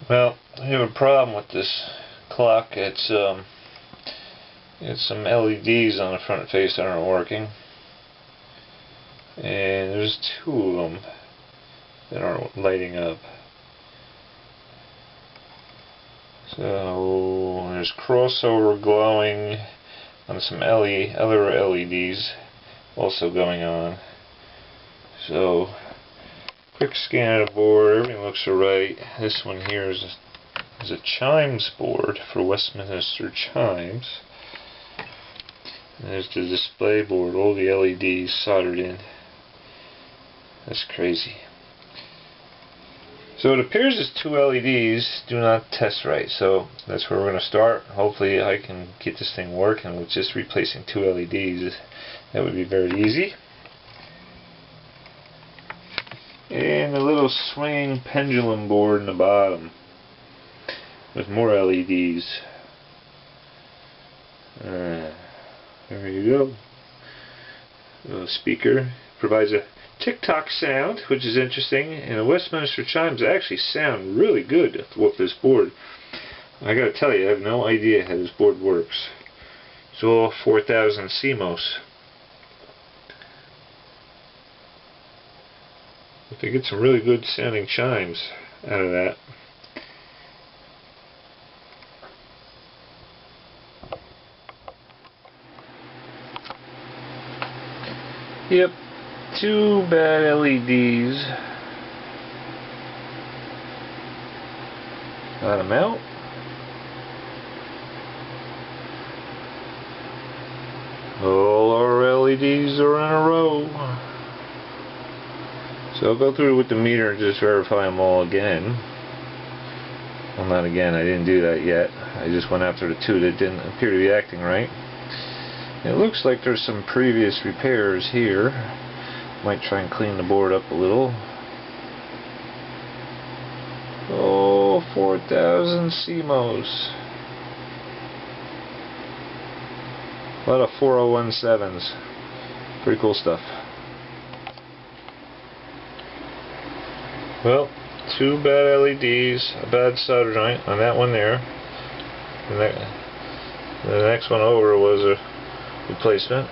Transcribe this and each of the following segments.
Well, I have a problem with this clock. It's some LEDs on the front face that aren't working, and there's two of them that aren't lighting up. So there's crossover glowing on some other LEDs also going on. So quick scan of the board, everything looks alright. This one here is a Chimes board for Westminster Chimes. And there's the display board, all the LEDs soldered in. That's crazy. So it appears as two LEDs do not test right, so that's where we're going to start. Hopefully I can get this thing working with just replacing two LEDs. That would be very easy. And a little swinging pendulum board in the bottom with more LEDs. There you go. The speaker provides a tick-tock sound, which is interesting, and the Westminster Chimes actually sound really good with this board. I gotta tell you, I have no idea how this board works. It's all 4000 CMOS. But they get some really good sounding chimes out of that. Yep, two bad LEDs. Got them out. All our LEDs are in a row. So I'll go through with the meter and just verify them all again. Well, not again, I didn't do that yet. I just went after the two that didn't appear to be acting right. It looks like there's some previous repairs here. Might try and clean the board up a little. Oh, 4000 CMOS. A lot of 4017s. Pretty cool stuff. Well, two bad LEDs, a bad solder joint on that one there. And the next one over was a replacement.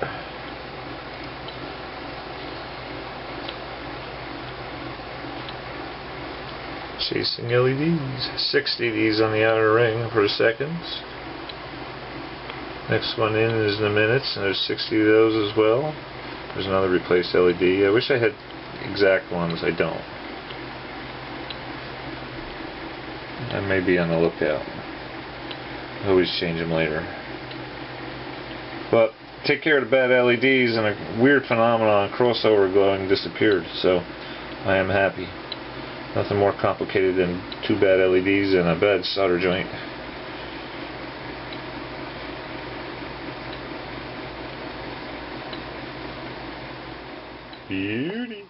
Chasing LEDs. 60 of these on the outer ring for seconds. Next one in is in the minutes, and there's 60 of those as well. There's another replaced LED. I wish I had exact ones. I don't. I may be on the lookout. Always change them later. But take care of the bad LEDs, and a weird phenomenon, crossover glowing, disappeared. So I am happy. Nothing more complicated than two bad LEDs and a bad solder joint. Beauty.